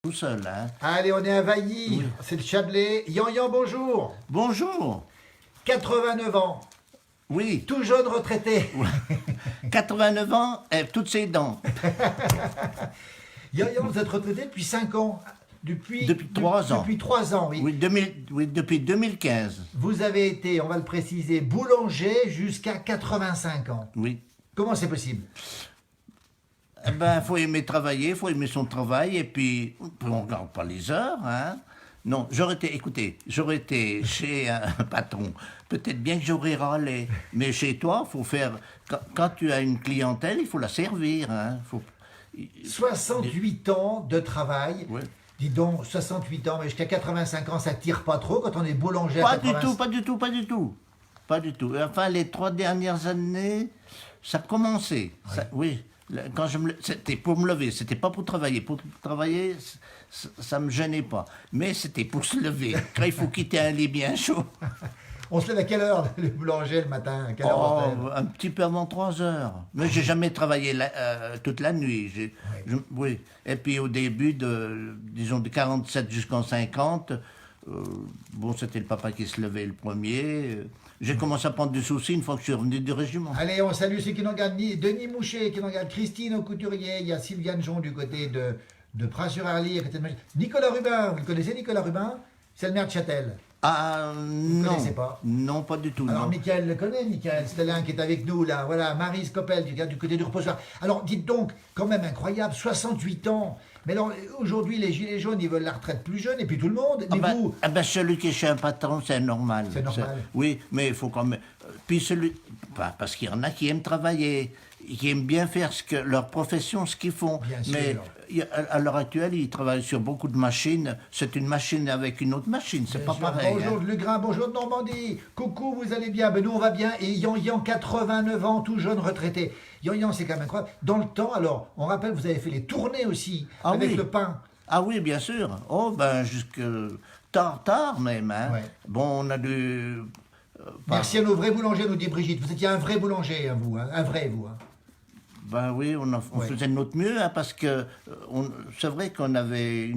Tout seul, hein. Allez, on est à Vailly, Oui. c'est le Chablais. Yan, bonjour. Bonjour. 89 ans, Oui, tout jeune retraité. 89 ans, toutes ses dents. Yan, vous êtes retraité depuis 5 ans. Depuis 3 ans. Depuis 3 ans, oui. Oui, oui, depuis 2015. Vous avez été, on va le préciser, boulanger jusqu'à 85 ans. Oui. Comment c'est possible? Eh ben, faut aimer travailler, faut aimer son travail, et puis on regarde pas les heures, hein. Non, écoutez, j'aurais été chez un patron, peut-être bien que j'aurais râlé, mais chez toi, faut faire, quand tu as une clientèle, il faut la servir, hein. 68 ans de travail. Ouais. Dis donc, 68 ans, mais jusqu'à 85 ans, ça tire pas trop quand on est boulanger à Pas 85 du tout, pas du tout, pas du tout. Pas du tout. Enfin, les 3 dernières années, ça a commencé. Oui. Quand c'était pour me lever, c'était pas pour travailler. Pour travailler, ça me gênait pas. Mais c'était pour se lever. Quand il faut quitter un lit bien chaud. On se lève à quelle heure, le boulanger, le matin? À quelle heure on se lève? Un petit peu avant 3 heures. Mais j'ai jamais travaillé toute la nuit. Oui. Et puis au début disons, de 47 jusqu'en 50, bon, c'était le papa qui se levait le premier. J'ai commencé à prendre du souci une fois que je suis revenu du régiment. Allez, on salue ceux qui nous regardent. Denis Mouchet qui nous regarde, Christine au couturier, il y a Sylviane Jon du côté de Pras-sur-Arly, à côté de Nicolas Rubin, vous le connaissez Nicolas Rubin? C'est le maire de Châtel. Ah Vous ne non, connaissez pas? non, pas du tout. Alors, non. Michael le connaît, Michael, c'est l'un qui est avec nous, là. Voilà, Marie Scopel, du côté du reposoir. Alors, dites donc, quand même incroyable, 68 ans. Mais alors, aujourd'hui, les Gilets jaunes, ils veulent la retraite plus jeune, et puis tout le monde. Mais vous, Celui qui est chez un patron, c'est normal. C'est normal. Oui, mais il faut quand même. Puis parce qu'il y en a qui aiment travailler, qui aiment bien faire leur profession, ce qu'ils font. Bien sûr. Mais à l'heure actuelle, ils travaillent sur beaucoup de machines. C'est une machine avec une autre machine, c'est pas pareil. bonjour hein. de Lugrin, bonjour de Normandie. Coucou, vous allez bien? Ben nous, on va bien. Et Yan, 89 ans, tout jeune retraité. Yan, c'est quand même incroyable. Dans le temps, alors, on rappelle, vous avez fait les tournées aussi, Ah avec oui. le pain. Ah oui, bien sûr. Oh, ben, jusque tard même. Hein. Ouais. Bon, on a dû. Merci à nos vrais boulangers, nous dit Brigitte. Vous étiez un vrai boulanger, hein, vous. Hein. Un vrai, vous. Hein. Ben oui, on Ouais. faisait de notre mieux, hein, parce que c'est vrai qu'on avait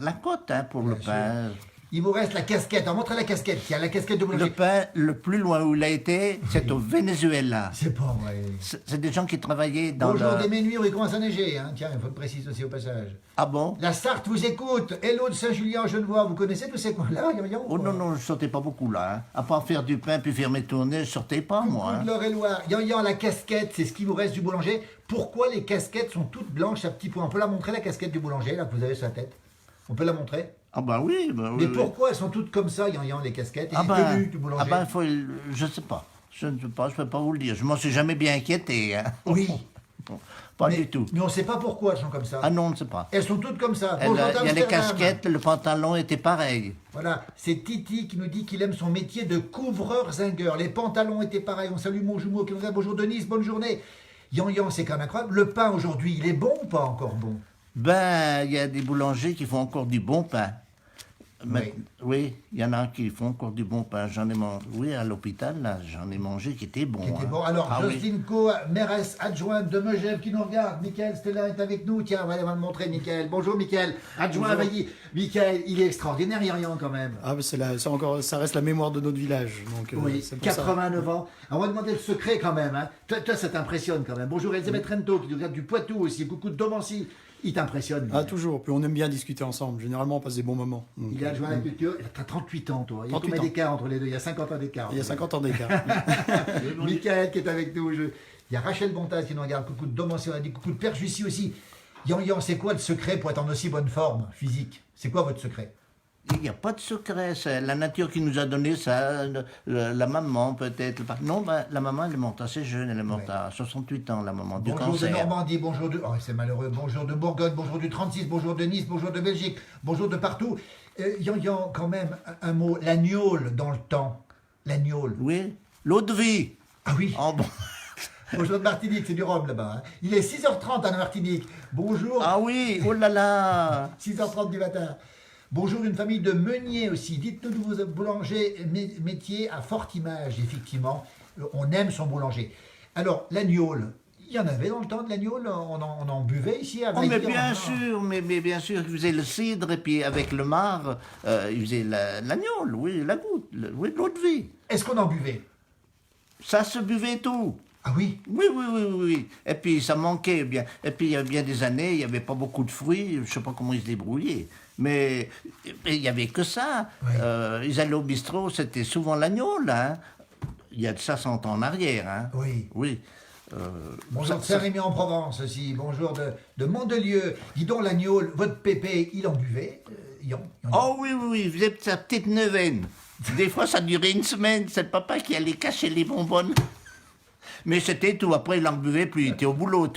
la cote hein, pour le Bien sûr. pain. Il vous reste la casquette. Alors, montrez la casquette. Tiens, la casquette de boulanger. Le pain, le plus loin où il a été, c'est au Venezuela. C'est pas vrai. C'est des gens qui travaillaient dans Bonjour le... des Ménuires, il commence à neiger. Hein. Tiens, il faut le préciser aussi au passage. Ah bon? La Sarthe vous écoute. Hello de Saint-Julien, Genevois. Vous connaissez tous ces coins-là, Yan? Oh non, non, je sortais pas beaucoup là. Hein. À part faire du pain puis faire mes tournées, je sortais pas moi. Coucou Hein. de l'Eure-et-Loire. Yan, la casquette, c'est ce qui vous reste du boulanger. Pourquoi les casquettes sont toutes blanches à petits points? On peut la montrer, la casquette du boulanger, là, que vous avez sur la tête? On peut la montrer? Ah ben oui. Ben, Mais oui, oui. pourquoi elles sont toutes comme ça, Yan, les casquettes? Et Ah les ben, tenues du boulanger? je sais pas. Je ne sais pas, je peux pas vous le dire. Je m'en suis jamais bien inquiété. Hein. Oui. Bon, pas Mais- du tout. Mais on ne sait pas pourquoi elles sont comme ça. Ah non, on ne sait pas. Elles sont toutes comme ça. Il Bonjour y a les d'Amsterdam. casquettes, le pantalon était pareil. Voilà, c'est Titi qui nous dit qu'il aime son métier de couvreur-zingueur. Les pantalons étaient pareils. On salue mon jumeau qui nous dit bonjour Denise, bonne journée. Yan, c'est quand même incroyable. Le pain aujourd'hui, il est bon ou pas encore bon? Ben, il y a des boulangers qui font encore du bon pain. Mais- oui, il y en a qui font encore du bon pain. J'en ai mangé, oui, à l'hôpital, là, j'en ai mangé qui était bon. Qui était hein. bon. Alors, Ah oui. Jocelyne Co, mairesse adjointe de Megève qui nous regarde. Michael Stella est avec nous. Tiens, on va le montrer, Michael. Bonjour, Michael. Adjoint à Vailly. Michael, il est extraordinaire, Yan, quand même. Ah, mais ça reste la mémoire de notre village. Donc, Oui, c'est pour ça. 89 ans. Alors, on va demander le secret quand même. Hein. Toi, ça t'impressionne quand même. Bonjour Elisabeth Rento qui nous regarde du Poitou aussi. Coucou de Domancy. Il t'impressionne. Ah, toujours. Puis on aime bien discuter ensemble. Généralement, on passe des bons moments. Donc, Il est adjoint à la culture. T'as 38 ans, toi. Il y a 38 combien ans. d'écart entre les deux? Il y a 50 ans d'écart. il y a 50 ans d'écart. Michael qui est avec nous. Il y a Rachel Bontas qui nous regarde. Coucou de Domancy. On a dit coucou de Père Jussi aussi. Yan, c'est quoi le secret pour être en aussi bonne forme physique? C'est quoi votre secret? Il n'y a pas de secret, c'est la nature qui nous a donné ça, la maman peut-être. Non, ben, la maman elle est morte assez jeune, elle est morte à 68 ans, la maman, du Bonjour de cancer. Normandie, bonjour de... Oh, c'est malheureux. Bonjour de Bourgogne, bonjour du 36, bonjour de Nice, bonjour de Belgique, bonjour de partout. Yan, quand même, un mot. L'agnole dans le temps. L'agnole. Oui, l'eau de vie. Ah oui. Oh, bon. Bonjour de Martinique, c'est du rhum là-bas. Hein. Il est 6h30 à Martinique. Bonjour. Ah oui, oh là là. 6h30 du matin. Bonjour une famille de meuniers aussi. Dites-nous de vos boulangers métier à forte image, effectivement. On aime son boulanger. Alors, l'agnole, Il y en avait dans le temps de l'agneau, on en buvait ici à Oh, mais Vailly, bien sûr, mais bien sûr, ils faisaient le cidre et puis avec le marc, ils faisaient l'agnole, oui, la goutte, oui, l'eau de vie. Est-ce qu'on en buvait? Ça se buvait tout. Ah oui? Oui, oui, oui, oui, oui. Et puis ça manquait bien. Et puis il y a bien des années, il n'y avait pas beaucoup de fruits, je ne sais pas comment ils se débrouillaient. Mais il n'y avait que ça. Oui. Ils allaient au bistrot, c'était souvent l'agnole, hein. Il y a de ça 100 ans en arrière, hein. Oui. Oui. Bonjour de ça- Saint-Rémy-en-Provence aussi. Bonjour de Mandelieu. Dis donc, l'agneau, votre pépé, il en buvait? Oh oui, oui, oui, il faisait sa petite neuvaine. Des fois, ça durait une semaine. C'est le papa qui allait cacher les bonbonnes. Mais c'était tout. Après, il en buvait plus. Il était au boulot,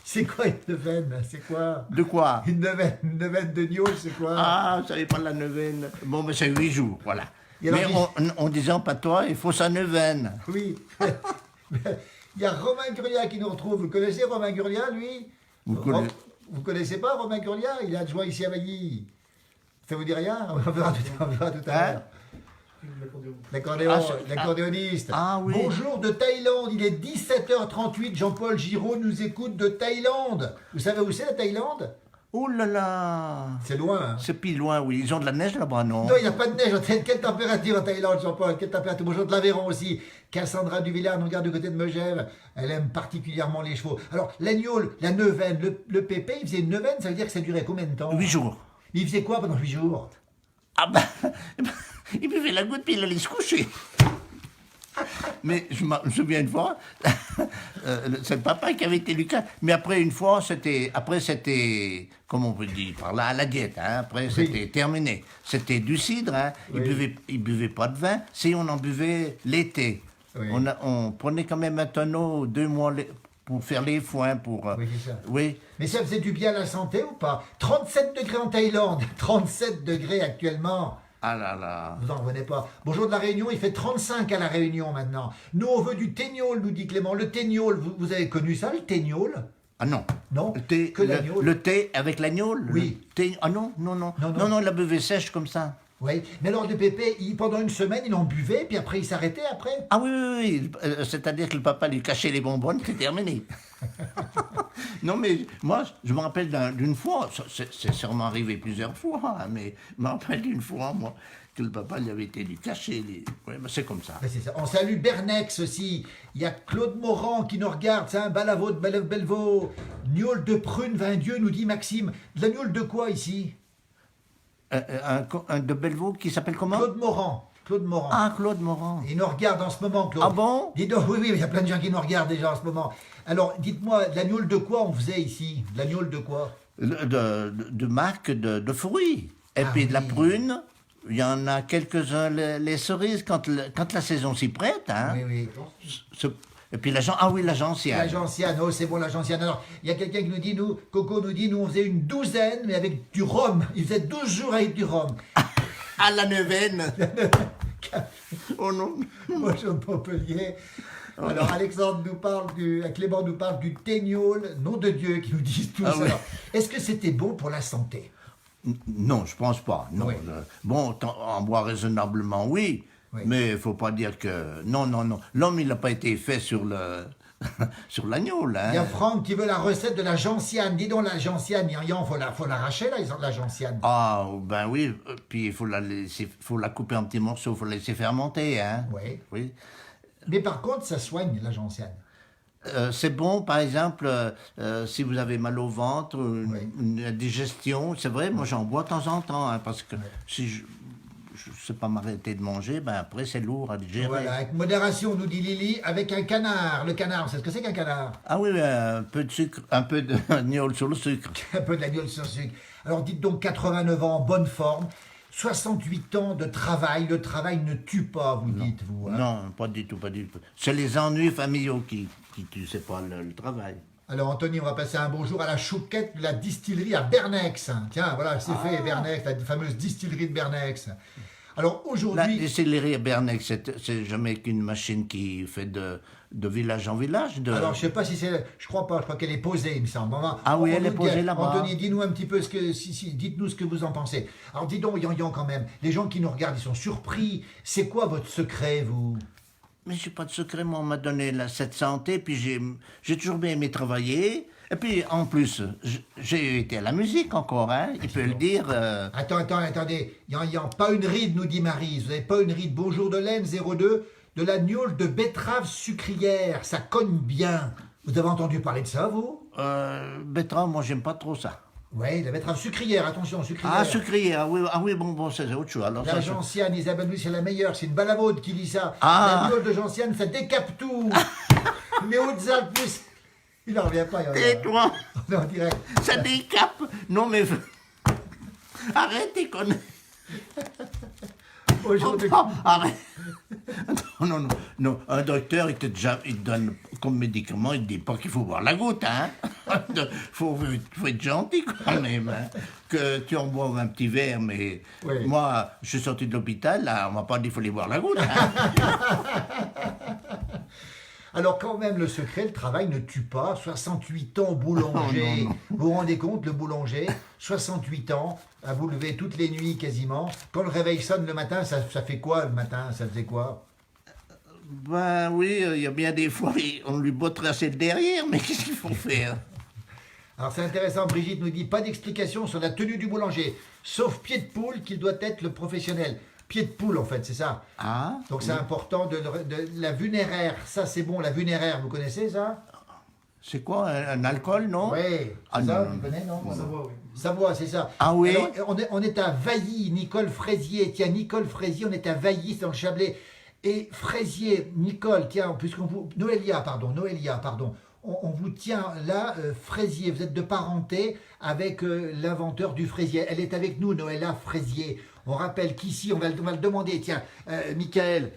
C'est quoi une neuvaine? C'est quoi? De quoi? Une neuvaine de gnôle, c'est quoi? Ah, vous savez pas la neuvaine. Bon, mais c'est 8 jours, voilà. Et alors, Mais on disait en patois, il faut sa neuvaine. Oui. Il y a Romain Gurlia qui nous retrouve. Vous connaissez Romain Gurlia, lui? Vous connaissez pas Romain Gurlia? Il est adjoint ici à Vailly. Ça vous dit rien? On verra tout à Hein? l'heure. Ah, L'accordéoniste. Ah oui. Bonjour de Thaïlande, il est 17h38. Jean-Paul Giraud nous écoute de Thaïlande. Vous savez où c'est la Thaïlande? Oh là là. C'est loin. Hein. C'est plus loin, oui. Ils ont de la neige là-bas, non? Non, il n'y a pas de neige. Quelle température en Thaïlande, Jean-Paul? Quelle température? Bonjour de l'Aveyron aussi. Cassandra Duvillard nous regarde du côté de Megève. Elle aime particulièrement les chevaux. Alors, l'agneau, la neuvaine, le pépé, il faisait une neuvaine, ça veut dire que ça durait combien de temps? 8 jours. Il faisait quoi pendant 8 jours? Ah ben, il buvait la goutte puis il allait se coucher. Mais je me souviens une fois, c'est le papa qui avait été Lucas. Mais après une fois, c'était, comment on peut dire, par là, à la diète. Hein. Après, c'était terminé. C'était du cidre. Hein. Oui. Il buvait pas de vin. Si on en buvait l'été, Oui. on prenait quand même un tonneau 2 mois pour faire les foins. Oui, c'est ça. Oui. Mais ça faisait du bien à la santé ou pas? 37 degrés en Thaïlande, 37 degrés actuellement. Ah là là. Vous n'en revenez pas. Bonjour de la Réunion, il fait 35 à la Réunion maintenant. Nous, on veut du tégnol, nous dit Clément. Le tégnol, vous avez connu ça, le tégnol? Ah non. Non, Le thé, que l'agneau. le thé avec l'agneau. Oui. Ah non, non, non. Non, non. Non, non, il la buvait sèche comme ça. Oui, mais alors le pépé, pendant une semaine, il en buvait, puis après il s'arrêtait après. Ah oui, oui, oui. C'est-à-dire que le papa lui cachait les bonbonnes, c'est terminé. Non, mais moi, je me rappelle d'une fois, c'est sûrement arrivé plusieurs fois, hein, mais je me rappelle d'une fois, moi, que le papa lui avait été lui cacher les... Oui, mais c'est comme ça. Ben, c'est ça. On salue Bernex aussi. Il y a Claude Morand qui nous regarde, c'est un balavo de Bellevaux. Gnôle de prune, vin Dieu, nous dit Maxime. De la gnôle de quoi ici? Un de Bellevaux qui s'appelle comment? Claude Morand. Claude Morand. Ah, Claude Morand. Il nous regarde en ce moment, Claude. Ah bon? Dites donc, oui, oui, il y a plein de gens qui nous regardent déjà en ce moment. Alors, dites-moi, de la gnôle de quoi on faisait ici? De la gnôle de quoi? De marque de fruits. Et puis de la oui. prune, il y en a quelques-uns, les cerises, quand la saison s'y prête. Hein. Oui, oui. Et puis la gentiane. La gentiane, oh c'est bon la gentiane. Alors, il y a quelqu'un qui nous dit, Coco nous dit, nous on faisait une douzaine, mais avec du rhum. Il faisait 12 jours avec du rhum. À la neuvaine. Oh non. Bonjour de Montpellier. Alors Alexandre nous parle Clément nous parle du tégnol, nom de Dieu, qui nous disent tout Ah ça. oui. Alors, est-ce que c'était bon pour la santé? Non, je pense pas. Non. Oui. Bon, en boire raisonnablement, oui. Oui. Mais il faut pas dire que... Non, non, non. L'homme, il n'a pas été fait sur le... sur l'agneau, là. Il y a Hein. Franck qui veut la recette de la gentiane. Dis donc la gentiane, il faut l'arracher là, la gentiane. Ah, ben oui. Puis il faut la couper en petits morceaux, il faut la laisser fermenter, hein. Oui. Oui. Mais par contre, ça soigne la gentiane. C'est bon, par exemple, si vous avez mal au ventre, Oui. une digestion, c'est vrai, moi j'en bois de temps en temps, hein, parce que si je ne sais pas m'arrêter de manger, ben après c'est lourd à digérer. Voilà, avec modération, nous dit Lily, avec un canard. Le canard, c'est ce que c'est qu'un canard? Ah oui, un peu de sucre, un peu de gnôle sur le sucre. Un peu de la gueule sur sucre. Alors dites donc 89 ans, en bonne forme, 68 ans de travail. Le travail ne tue pas, vous dites, vous. Hein? Non, pas du tout, pas du tout. C'est les ennuis familiaux qui tuent, c'est pas le travail. Alors Anthony, on va passer un bonjour à la chouquette de la distillerie à Bernex. Tiens, voilà, c'est fait, Bernex, la fameuse distillerie de Bernex. Alors La aujourd'hui... distillerie à Bernex, c'est jamais qu'une machine qui fait de village en village. Alors je sais pas si c'est... Je crois pas, je crois qu'elle est posée, il me semble. Ah oui, elle est posée là-bas. Anthony, dis-nous un petit peu dites-nous ce que vous en pensez. Alors dis donc, Yan quand même, les gens qui nous regardent, ils sont surpris. C'est quoi votre secret, vous? Mais j'ai pas de secret, moi, on m'a donné cette santé, puis j'ai toujours bien aimé travailler. Et puis, en plus, j'ai été à la musique encore, hein, il peut le dire. Attendez. Il n'y a pas une ride, nous dit Maryse. Vous n'avez pas une ride. Bonjour de laine 02, de la gnôle de betterave sucrière. Ça cogne bien. Vous avez entendu parler de ça, vous? Betterave, moi, j'aime pas trop ça. Oui, la betterave sucrière, attention, sucrière. Ah, sucrière, oui, bon, c'est autre chose. Alors, La ça, gentiane, Isabelle Louis, c'est la meilleure. C'est une balamode qui dit ça. Ah. La gnôle de gentiane, ça décape tout. Les Hautes-Alpes, plus. Il n'en revient pas. tais-toi, On est en direct. ça décape. Non, mais arrête tes conneries. Aujourd'hui. Oh, arrêtre. Non. Un docteur, il te donne comme médicament, il ne dit pas qu'il faut boire la goutte, hein. faut être gentil quand même, hein. Que tu en bois un petit verre, mais Oui. moi, je suis sorti de l'hôpital, là, on m'a pas dit qu'il fallait boire la goutte, hein. Alors quand même, le secret, le travail ne tue pas. 68 ans boulanger. Non. Vous vous rendez compte, le boulanger, 68 ans, à vous lever toutes les nuits quasiment. Quand le réveil sonne le matin, ça fait quoi le matin? Ça faisait quoi? Ben oui, il y a bien des fois, on lui botterait assez derrière, mais qu'est-ce qu'il faut faire? Alors c'est intéressant, Brigitte nous dit, pas d'explication sur la tenue du boulanger, sauf pied de poule qu'il doit être le professionnel. Pied de poule en fait, c'est ça. Ah, Donc c'est important de la vunéraire, ça c'est bon, la vunéraire, vous connaissez ça? c'est quoi, un alcool, non? Oui, Ah, c'est ça, non. vous connaissez, non? Savoie, oui. Savoie, c'est ça. Ah oui? Alors, on est à Vailly, Nicole Fraisier. Tiens, Nicole Fraisier, on est à Vailly, c'est dans le Chablais. Et Fraisier, Nicole, tiens, puisqu'on vous... Noélia, pardon. On vous tient là, Fraisier, vous êtes de parenté avec l'inventeur du fraisier. Elle est avec nous, Noélia Fraisier. On rappelle qu'ici, on va le demander, tiens, Michael,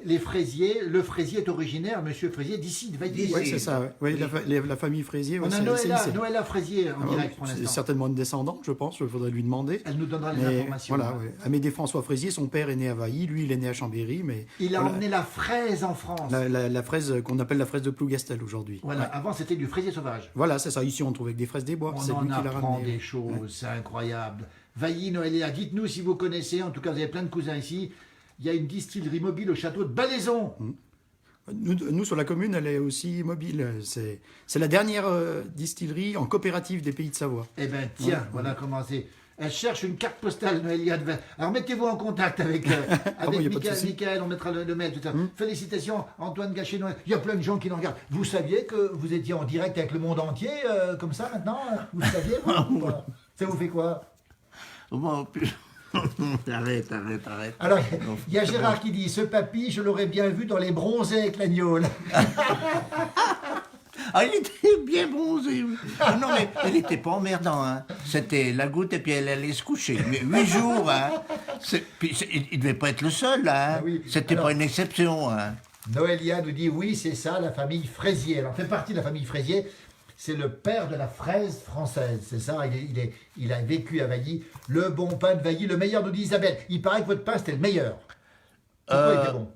les fraisiers, le fraisier est originaire, monsieur Fraisier, d'ici, de Vailly. Oui, c'est ça. Ouais. Oui, la famille Fraisier. On ouais, a c'est ici. Noélia Fraisier en direct pour C'est l'instant. certainement une descendante, je pense. Il faudrait lui demander. Elle nous donnera les Mais informations. voilà, ouais. Amédée François Fraisier, son père est né à Vailly, lui il est né à Chambéry, mais Il a voilà, emmené la fraise en France. la fraise qu'on appelle la fraise de Plougastel aujourd'hui. Voilà, Ouais. avant c'était du fraisier sauvage. Voilà, c'est ça. Ici on trouve avec des fraises des bois. On C'est en lui qui l'a apprend ramené. des choses, c'est incroyable. Vailly, Noélia, dites-nous si vous connaissez, en tout cas vous avez plein de cousins ici, il y a une distillerie mobile au château de Balaison. Nous, sur la commune, elle est aussi mobile. C'est la dernière distillerie en coopérative des Pays de Savoie. Eh bien tiens, voilà comment c'est. Elle cherche une carte postale, Noélia. Alors mettez-vous en contact avec, bon, y a pas de souci. Michael, on mettra le mail, tout ça. Félicitations, Antoine Gachet-Noël. Il y a plein de gens qui nous regardent. Vous saviez que vous étiez en direct avec le monde entier, comme ça maintenant? Vous saviez vous, ou pas? Ça vous fait quoi? Bon, puis... arrête. Alors, il y a Gérard qui dit, ce papy, je l'aurais bien vu dans les bronzés avec la gnôle. Ah, il était bien bronzé. Oui. Ah, non, mais il n'était pas emmerdant. Hein. C'était la goutte et puis elle allait se coucher. Mais 8 jours, hein. Il ne devait pas être le seul, là. Hein. Ah oui. C'était Alors- pas une exception. Hein. Noélia nous dit, oui, c'est ça, la famille Fraisier. Alors, fait partie de la famille Fraisier. C'est le père de la fraise française, c'est ça, il a vécu à Vailly. Le bon pain de Vailly, le meilleur, nous dit Isabelle. Il paraît que votre pain, c'était le meilleur. Pourquoi il était bon?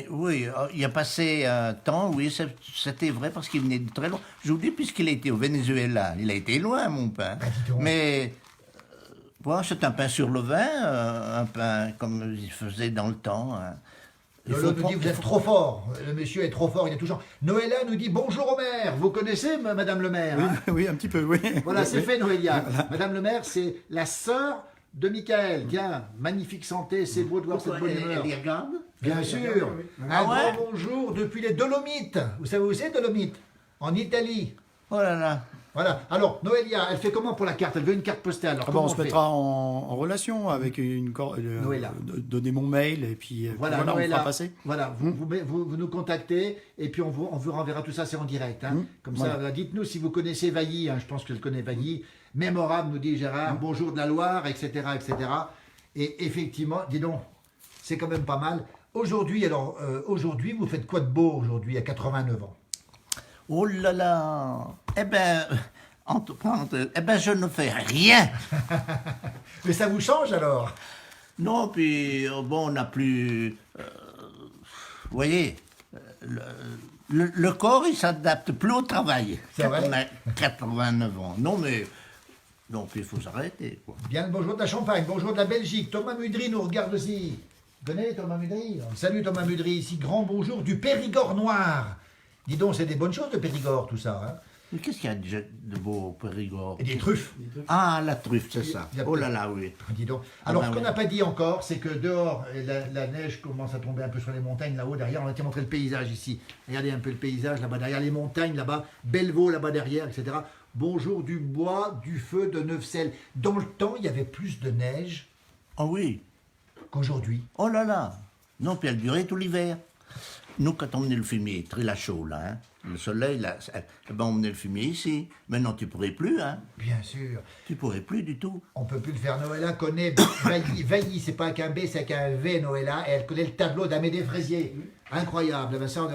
Oui, il a passé un temps, oui, c'était vrai parce qu'il venait de très loin. Je vous dis, puisqu'il a été au Venezuela, il a été loin, mon pain. Ah, dis donc. Mais, voilà, c'est un pain sur le vin, un pain comme il faisait dans le temps. Hein. Lolo nous dit, vous êtes trop fort. Le monsieur est trop fort, il est toujours... Noélia nous dit, bonjour au maire. Vous connaissez Madame le maire, hein? Oui, un petit peu, oui. Voilà, c'est Oui. fait, Noélia. Madame le maire, c'est la sœur de Michael. Tiens, magnifique santé, c'est beau de voir cette bonne humeur. Elle y regarde? Bien sûr. Un Ah ouais? grand bonjour depuis les Dolomites. Vous savez où c'est, Dolomites? En Italie. Oh là là. Voilà. Alors, Noélia, elle fait comment pour la carte? Elle veut une carte postale. Alors, Ah bon, comment on se fait mettra en relation avec Noëlla. donner mon mail et puis Voilà, on Noëlla, fera passer. voilà, vous nous contactez et puis on vous renverra tout ça, c'est en direct. Hein. Comme ça, Voilà. dites-nous si vous connaissez Vailly, hein, je pense qu'elle connaît Vailly. Mémorable, nous dit Gérard, bonjour de la Loire, etc., etc. Et effectivement, dis donc, c'est quand même pas mal. Aujourd'hui, aujourd'hui, vous faites quoi de beau aujourd'hui, à 89 ans? Oh là là. Eh ben, je ne fais rien. Mais ça vous change alors? Non, puis, bon, on n'a plus... vous voyez, le corps, il s'adapte plus au travail. C'est Quand vrai. on a 89 ans. Non, mais... Donc, il faut s'arrêter, quoi. Bien le bonjour de la Champagne, bonjour de la Belgique. Thomas Mudry nous regarde aussi. Tu connais Thomas Mudry? Salut Thomas Mudry, ici, grand bonjour du Périgord noir. Dis donc, c'est des bonnes choses le Périgord, tout ça. Hein? Mais qu'est-ce qu'il y a déjà de beau au Périgord? Et des truffes. Ah, la truffe, c'est ça. Il y a Oh là là, oui. Dis donc. Alors, Ah ben ce qu'on oui. n'a pas dit encore, c'est que dehors, la neige commence à tomber un peu sur les montagnes là-haut, derrière. On va te montrer le paysage ici. Regardez un peu le paysage là-bas, derrière les montagnes là-bas, Bellevaux là-bas derrière, etc. Bonjour du bois, du feu, de Neufcelles. Dans le temps, il y avait plus de neige Oh oui. qu'aujourd'hui. Oh là là. Non, puis elle durait tout l'hiver. Nous, quand on menait le fumier, très la chaud, là, hein, le soleil, là, ben, on menait le fumier ici. Maintenant, tu pourrais plus, hein. Bien sûr. Tu pourrais plus du tout. On peut plus le faire. Noëlla connaît Vailly, c'est pas qu'un B, c'est qu'un V, Noëlla. Et elle connaît le tableau d'Amédée Fraisier. Incroyable. Ben, ça,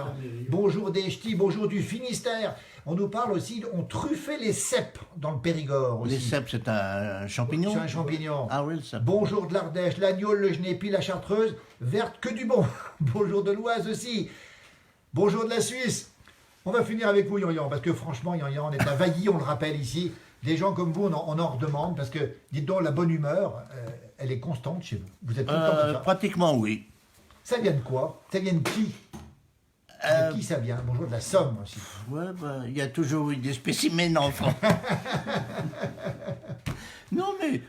bonjour des Ch'tis, bonjour du Finistère. On nous parle aussi, on truffait les cèpes dans le Périgord aussi. Les cèpes, c'est un champignon. C'est un champignon. Ah oui, le cèpe. Bonjour de l'Ardèche, l'Agnole, le Genépi, la Chartreuse, verte que du bon. Bonjour de l'Oise aussi. Bonjour de la Suisse. On va finir avec vous, Yan, parce que franchement, Yan, on est à Vailly, on le rappelle ici. Des gens comme vous, on en redemande, parce que, dites donc, la bonne humeur, elle est constante chez vous. Vous êtes tout le temps comme ça. Pratiquement, oui. Ça vient de quoi? Ça vient de qui? De qui ça vient? Bonjour de la Somme aussi. Ouais, ben, il y a toujours eu des spécimens enfants. Non, mais,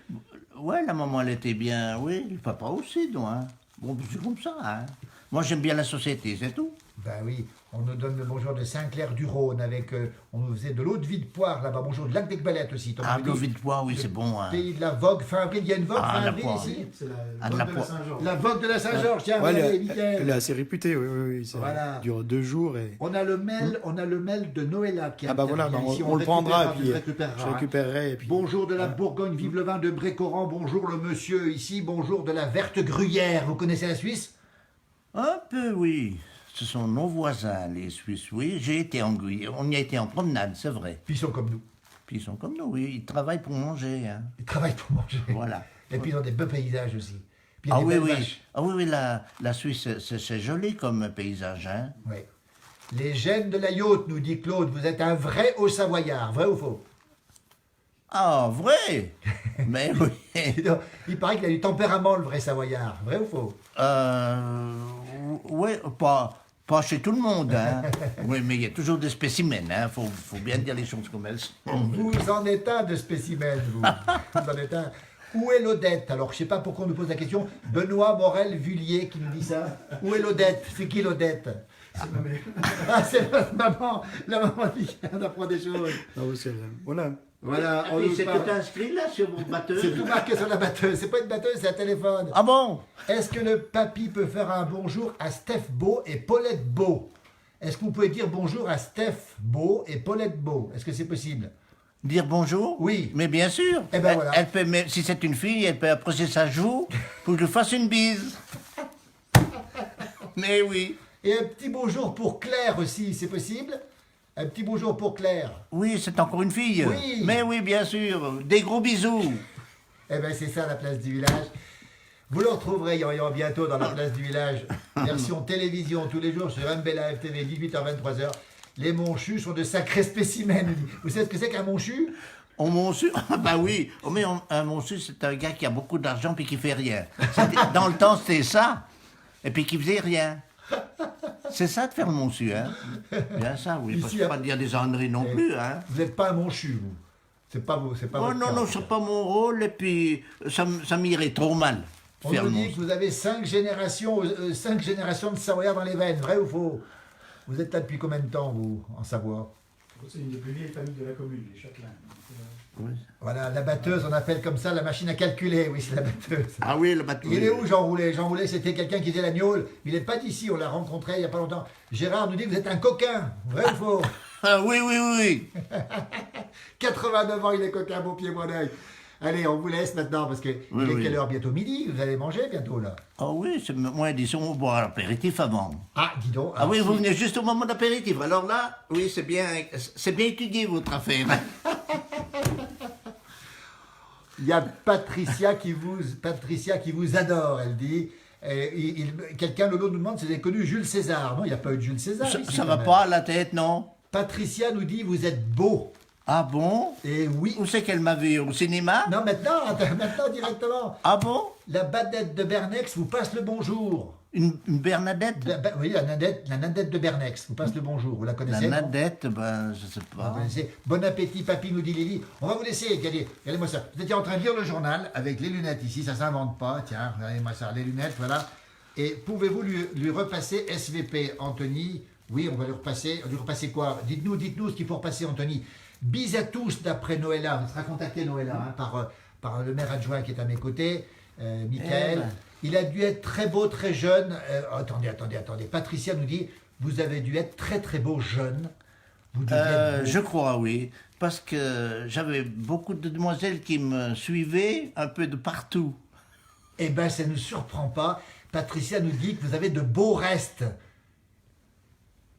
ouais, la maman, elle était bien, oui, le papa aussi, donc, hein. Bon, c'est comme ça, hein. Moi, j'aime bien la société, c'est tout. Ben oui, on nous donne le bonjour de Saint-Clair-du-Rhône avec, on nous faisait de l'eau de vie de poire là-bas. Bonjour de Lac d'Aigbalette aussi. Thomas Ah, Mudry. l'eau vide pois, oui, c'est bon, hein. Pays de la vogue fin avril, il y a une vogue Ah, fin la avril poire. ici. C'est la Ah, de vogue la de la poire. Saint-Georges. La vogue de la Saint-Georges, tiens, Ouais, regardez, elle, Mickaël. elle est assez réputée, oui. Ça Voilà. dure 2 jours. Et... On a le mail de Noëlla qui Ah bah voilà, intervient bah, ici. on le prendra et récupérera, puis tu le récupéreras, je hein. récupérerai. Et puis... Bonjour de la Bourgogne, vive le vin de Brécoran, bonjour le monsieur ici, bonjour de la Verte Gruyère. Vous connaissez la Suisse? Un peu, oui. Ce sont nos voisins, les Suisses, oui. J'ai été en Guyane, on y a été en promenade, c'est vrai. Puis ils sont comme nous, Puis ils sont comme nous, oui. Ils travaillent pour manger, hein. ils travaillent pour manger. Voilà. Et puis ils ont des beaux paysages aussi. Puis il y a Ah des oui, belles oui. vaches. Ah oui, oui, la Suisse, c'est joli comme paysage, hein. Oui. Les gènes de la yacht, nous dit Claude, vous êtes un vrai Haut-Savoyard, vrai ou faux? Ah, vrai? Mais oui. Il paraît qu'il a du tempérament, le vrai Savoyard, vrai ou faux? Ouais, pas chez tout le monde, hein. Oui, mais il y a toujours des spécimens, hein. Faut bien dire les choses comme elles sont. Vous en êtes un de spécimen, vous. Vous en êtes un. Où est l'Odette? Alors, je sais pas pourquoi on nous pose la question. Benoît Morel Vullier qui nous dit ça. Où est l'Odette? C'est qui l'Odette? C'est ma mère. Ah, c'est notre maman. La maman dit on apprend des choses. Ah oui, voilà. Voilà, on Oui, nous c'est parle. tout inscrit là sur votre batteuse. C'est tout marqué sur la batteuse. C'est pas une batteuse, c'est un téléphone. Ah bon? Est-ce que le papy peut faire un bonjour à Steph Beau et Paulette Beau? Est-ce que vous pouvez dire bonjour à Steph Beau et Paulette Beau? Est-ce que c'est possible? Dire bonjour? Oui. Mais bien sûr. Eh ben elle, voilà. elle peut, même si c'est une fille, elle peut approcher sa joue pour que je fasse une bise. Mais oui. Et un petit bonjour pour Claire aussi, c'est possible? Un petit bonjour pour Claire. Oui, c'est encore une fille. Oui. Mais oui, bien sûr. Des gros bisous. Eh bien, c'est ça la place du village. Vous le retrouverez Yan, bientôt dans la place du village. Version télévision tous les jours sur MBLA FTV, 18h-23h. Les monchus sont de sacrés spécimens. Vous savez ce que c'est qu'un monchu? On monsu, ah bah oui. Oh, mais un monsu, c'est un gars qui a beaucoup d'argent puis qui fait rien. Dans le temps, c'était ça. Et puis qui faisait rien. C'est ça de faire le monsu, hein? Bien ça, oui. Parce Ici, qu'il ne faut pas dire des âneries non plus, hein? Vous n'êtes pas un monchu, vous. C'est pas vous, c'est pas Oh votre non, cas, non, en tout c'est cas. pas mon rôle. Et puis, ça m'irait trop mal. On Faire nous le dit monsu. que vous avez 5 générations de Savoyards dans les veines, vrai ou faux? Vous êtes là depuis combien de temps, vous, en Savoie? C'est une des plus vieilles familles de la commune, les Châtelains. Oui. Voilà, la batteuse, on appelle comme ça la machine à calculer, oui, c'est la batteuse. Ah oui, le bateau. Il est où Jean Roulet? Jean Roulet, c'était quelqu'un qui faisait la gnôle. Il n'est pas d'ici, on l'a rencontré il n'y a pas longtemps. Gérard nous dit que vous êtes un coquin, vrai ou faux? Ah oui, oui, oui. 89 ans, il est coquin, beau pied, bon oeil. Allez, on vous laisse maintenant parce que Oui, il est oui. quelle heure? Bientôt midi, vous allez manger bientôt là. Ah oui, c'est moins, disons, on boit l'apéritif avant. Ah, dis donc. Ah oui, alors, vous si- venez juste au moment d'apéritif. Alors là, oui, c'est bien étudié votre affaire. Il y a Patricia qui vous adore, elle dit. Quelqu'un, Lolo, nous demande si vous avez connu Jules César. Non, il n'y a pas eu de Jules César. Ça, ici, ça quand va même. pas à la tête, non? Patricia nous dit vous êtes beau. Ah bon? Et oui. Où c'est qu'elle m'a vu? Au cinéma? Non, maintenant, maintenant directement. Ah bon? La Badette de Bernex vous passe le bonjour. Une Bernadette? Oui, la Nadette de Bernex vous passe le bonjour. Vous la La connaissez? non Nadette, ben, je sais Vous pas. connaissez. Bon appétit, papy, nous dit Lily. On va vous laisser. Regardez-moi ça. Vous étiez en train de lire le journal avec les lunettes ici. Ça s'invente pas. Tiens, regardez-moi ça. Les lunettes, voilà. Et pouvez-vous lui repasser SVP, Anthony? Oui, on va lui repasser. Lui repasser quoi? Dites-nous ce qu'il faut repasser, Anthony. Bis à tous, d'après Noëlla. On sera contacté, Noëlla, hein, par le maire adjoint qui est à mes côtés, Michael. Eh ben. Il a dû être très beau, très jeune. Attendez. Patricia nous dit, vous avez dû être très, très beau jeune. Vous deviez être beau. Je crois, oui. Parce que j'avais beaucoup de demoiselles qui me suivaient un peu de partout. Eh bien, ça ne nous surprend pas. Patricia nous dit que vous avez de beaux restes.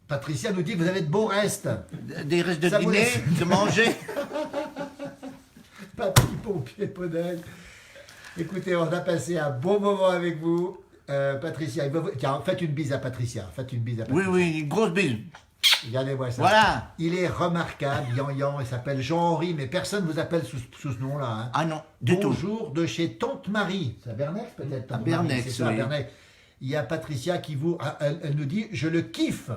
Patricia nous dit que vous avez de beaux restes. Des restes de Ça vous dîner, laisse- de manger. Papy pompier Podel. Écoutez, on a passé un bon moment avec vous. Patricia, tiens, faites une bise à Patricia. Faites une bise à Oui, Patricia. oui, une grosse bise. Regardez-moi ça. Voilà. Il est remarquable, Yan, il s'appelle Jean-Henri, mais personne ne vous appelle sous ce nom-là. Hein. Ah non, du tout. Bonjour de chez Tante Marie. C'est à Bernex peut-être Tante À Marie, Bernex, c'est ça, à oui. Bernex. Il y a Patricia qui vous... Elle nous dit, je le kiffe.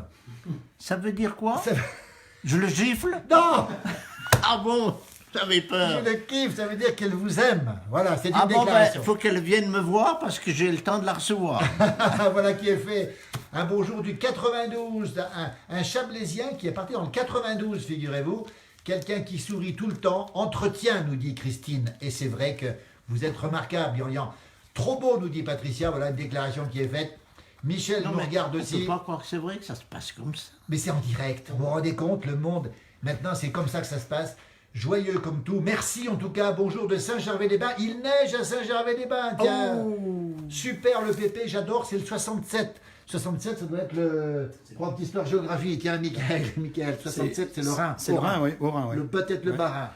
Ça veut dire quoi? Ça- Je le gifle? Non, Ah bon? J'avais je peur. le kiffe, ça veut dire qu'elle vous aime. Voilà, c'est une Ah bon, ben, déclaration. faut qu'elle vienne me voir parce que j'ai le temps de la recevoir. Voilà qui est fait. Un bonjour du 92, un Chablaisien qui est parti dans le 92, figurez-vous. Quelqu'un qui sourit tout le temps, entretient, nous dit Christine. Et c'est vrai que vous êtes remarquable, Yan. Trop beau, nous dit Patricia. Voilà une déclaration qui est faite. Michel nous regarde on aussi. peut pas croire que c'est vrai que ça se passe comme ça. Mais c'est en direct. Vous vous rendez compte, le monde, maintenant, c'est comme ça que ça se passe. Joyeux comme tout. Merci en tout cas. Bonjour de Saint-Gervais-les-Bains. Il neige à Saint-Gervais-les-Bains. Tiens. Oh. Super le PP, j'adore. C'est le 67. 67, ça doit être le. Pour une petite histoire géographie. Tiens, Michael. 67, c'est le Rhin. C'est le Rhin, oui, au Rhin, oui. Peut-être le Ouais. Bas-Rhin.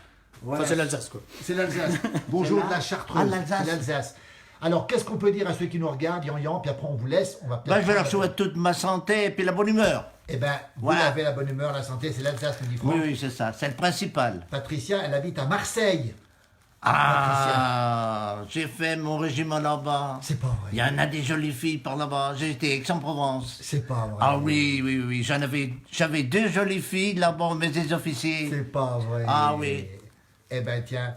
Voilà. Enfin, c'est l'Alsace, quoi. C'est l'Alsace. Bonjour de la Chartreuse. Ah, l'Alsace. C'est l'Alsace. Alors, qu'est-ce qu'on peut dire à ceux qui nous regardent, Yan, puis après on vous laisse. On va peut-être. Ben, je leur souhaite toute ma santé et puis la bonne humeur. Eh bien, vous Voilà. avez la bonne humeur, la santé, c'est l'Alsace, nous dit Franck. Oui, oui, c'est ça. C'est le principal. Patricia, elle habite à Marseille. Ah, j'ai fait mon régiment là-bas. C'est pas vrai. Il y en a des jolies filles par là-bas. J'ai été à Aix-en-Provence. C'est pas vrai. Ah oui, oui, oui. J'avais deux jolies filles là-bas, mais des officiers. C'est pas vrai. Ah oui. Eh ben tiens,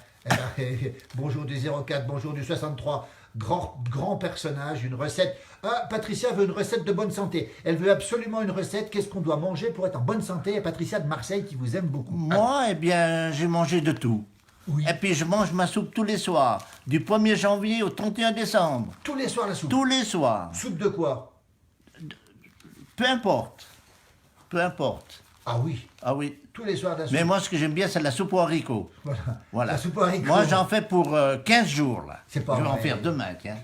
bonjour du 04, bonjour du 63. Grand personnage, une recette. Ah, Patricia veut une recette de bonne santé. Elle veut absolument une recette. Qu'est-ce qu'on doit manger pour être en bonne santé? Et Patricia de Marseille qui vous aime beaucoup. Moi, eh bien, j'ai mangé de tout. Oui. Et puis, je mange ma soupe tous les soirs. Du 1er janvier au 31 décembre. Tous les soirs la soupe. Tous les soirs. Soupe de quoi? Peu importe. Peu importe. Ah oui, Ah oui. tous les soirs la soupe. Mais moi, ce que j'aime bien, c'est la soupe aux haricots. Voilà. La soupe aux haricots. Moi, j'en fais pour 15 jours, là. C'est pas Je vais en vrai. faire demain, tiens.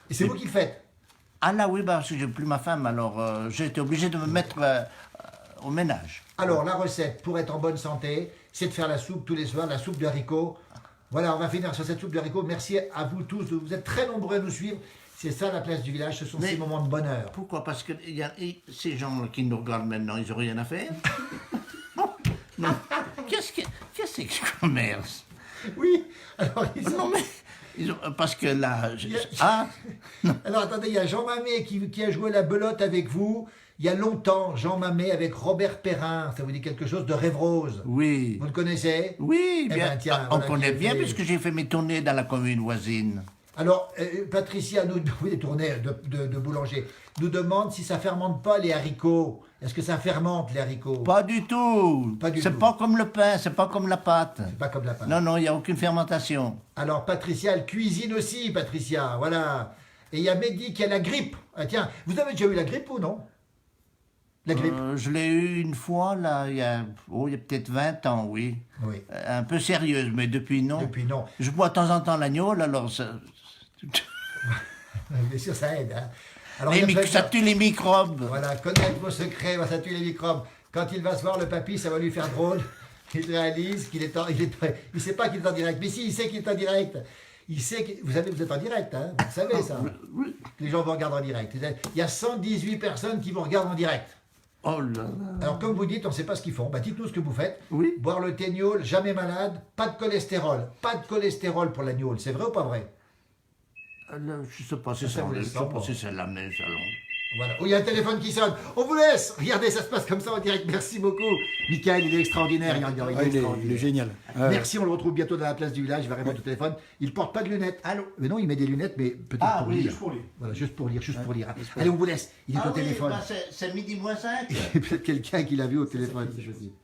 Et c'est vous qui le faites? Ah là, oui, parce que j'ai plus ma femme, alors j'ai été obligé de me mettre au ménage. Alors, la recette pour être en bonne santé, c'est de faire la soupe tous les soirs, la soupe de haricots. Voilà, on va finir sur cette soupe de haricots. Merci à vous tous. Vous êtes très nombreux à nous suivre. C'est ça la place du village. Ce sont Mais- ces moments de bonheur. Pourquoi? Parce que ces gens qui nous regardent maintenant, ils n'ont rien à faire. Non. Qu'est-ce que c'est que ce commerce? Oui, alors, ils ont- Non, mais... parce que là... Il y a- Ah, alors attendez, il y a Jean Mamet qui a joué la belote avec vous. Il y a longtemps, Jean Mamet avec Robert Perrin. Ça vous dit quelque chose de Rêve Rose? oui. Vous le connaissez? Oui, Eh bien. ben, tiens, On voilà connaît qui bien fait- puisque j'ai fait mes tournées dans la commune voisine. Alors, Patricia, oui, des tournées de boulanger, nous demande si ça fermente pas les haricots. Est-ce que ça fermente les haricots? Pas du tout. Pas du C'est tout. pas comme le pain, c'est pas comme la pâte. C'est pas comme la pâte. Non, non, il n'y a aucune fermentation. Alors, Patricia, elle cuisine aussi, Patricia, voilà. Et il y a Mehdi qui a la grippe. Ah, tiens, vous avez déjà eu la grippe ou non? La grippe? Je l'ai eu une fois, là, il y a peut-être 20 ans, oui. Oui. Un peu sérieuse, mais depuis, non. Depuis, non. Je bois de temps en temps l'agneau, alors ça... Bien sûr, ça aide. Hein. Alors, Les il y a ça tue les microbes. Voilà, connaître vos secrets, ça tue les microbes. Quand il va se voir le papy, ça va lui faire drôle. Il réalise qu'il est il sait pas qu'il est en direct. Mais si, il sait qu'il est en direct. Il sait que, vous êtes en direct, hein, vous savez ça. Les gens vous regardent en direct. Il y a 118 personnes qui vous regardent en direct. Oh là là. Alors, comme vous dites, on ne sait pas ce qu'ils font. Bah, dites-nous ce que vous faites. Oui. Boire le thé gnôle, jamais malade, pas de cholestérol. Pas de cholestérol pour la gnôle. C'est vrai ou pas vrai? Je sais pas si Ça c'est vous je laisse sais pas, pas si c'est la messe alors. Voilà. Oh, il y a un téléphone qui sonne. On vous laisse. Regardez, ça se passe comme ça en direct. Merci beaucoup. Michael, il est extraordinaire. Il est génial. Ouais. Merci, on le retrouve bientôt dans la place du village. Il va répondre au téléphone. Il porte pas de lunettes. Allô? Mais non, il met des lunettes, mais peut-être Ah pour oui, lire. juste pour lire. Voilà, juste pour lire, juste pour lire. Allez, on vous laisse. Il est Ah au téléphone. oui, bah c'est midi moins 5. Il y a peut-être quelqu'un qui l'a vu au téléphone.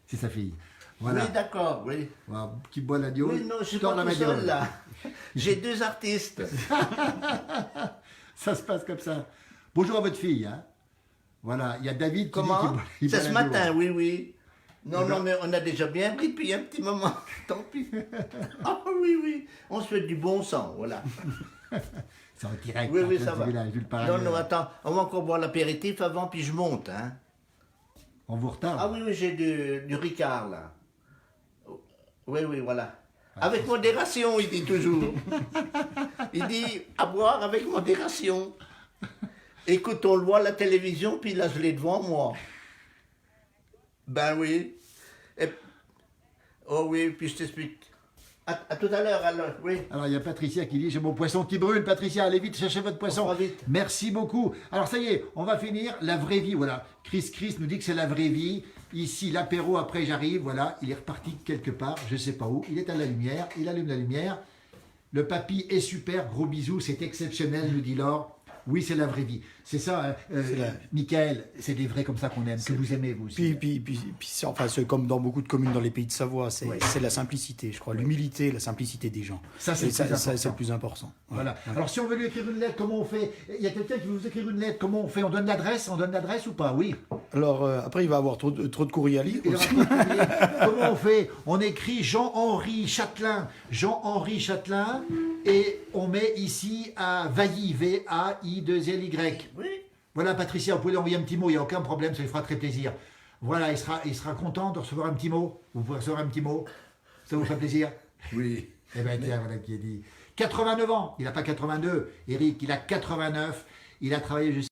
C'est sa fille. Voilà. Oui, d'accord, oui. Voilà, qui boit la gnôle. Oui, non, je suis tord pas la tout seul gnôle. là. J'ai 2 artistes. Ça se passe comme ça. Bonjour à votre fille. Hein. Voilà, il y a David qui Comment? dit qu'il C'est boit ce la matin, gnôle. oui, oui. Non, non, mais on a déjà bien pris depuis un petit moment. Tant pis. Ah oui, oui. On se fait du bon sang, voilà. C'est en direct. Oui, par oui, place ça du va. village, vu le Non, parallèle. non, attends. On va encore boire l'apéritif avant, puis je monte, hein. On vous retarde. Ah oui, oui, j'ai du Ricard, là. Oui, oui, voilà. Avec modération, il dit toujours. Il dit à boire avec modération. Écoute, on le voit à la télévision, puis là, je l'ai devant moi. Ben oui. Oh oui, puis je t'explique. À tout à l'heure, alors, oui. Alors, il y a Patricia qui dit, j'ai mon poisson qui brûle. Patricia, allez vite chercher votre poisson. On va vite. Merci beaucoup. Alors, ça y est, on va finir la vraie vie. Voilà. Chris nous dit que c'est la vraie vie. Ici, l'apéro, après, j'arrive. Voilà, il est reparti quelque part, je sais pas où. Il est à la lumière, il allume la lumière. Le papy est super, gros bisous, c'est exceptionnel, nous dit Laure. Oui, c'est la vraie vie. C'est ça, Michael, c'est des vrais comme ça qu'on aime, que vous aimez, vous aussi. Puis c'est comme dans beaucoup de communes dans les pays de Savoie, c'est Ouais. c'est la simplicité, je crois, l'humilité, la simplicité des gens. Ça, c'est Et le plus important. c'est le plus important. Ouais. Voilà. Alors, si on veut lui écrire une lettre, comment on fait? Il y a quelqu'un qui veut vous écrire une lettre, comment on fait? On donne l'adresse? On donne l'adresse ou pas? Oui. Alors après, il va avoir trop de courrier à lire. Il aura pas de courrier. Comment on fait? On écrit Jean-Henri Châtelain. Jean-Henri Châtelain. Et on met ici à Vailly, V-A-I-2-L-Y. Oui. Voilà, Patricia, vous pouvez lui envoyer un petit mot, il n'y a aucun problème, ça lui fera très plaisir. Voilà, il sera content de recevoir un petit mot. Vous pouvez recevoir un petit mot. Ça vous fait plaisir? Oui. Eh bien, tiens, voilà qui est dit. 89 ans, il n'a pas 82, Eric, il a 89. Il a travaillé jusqu'à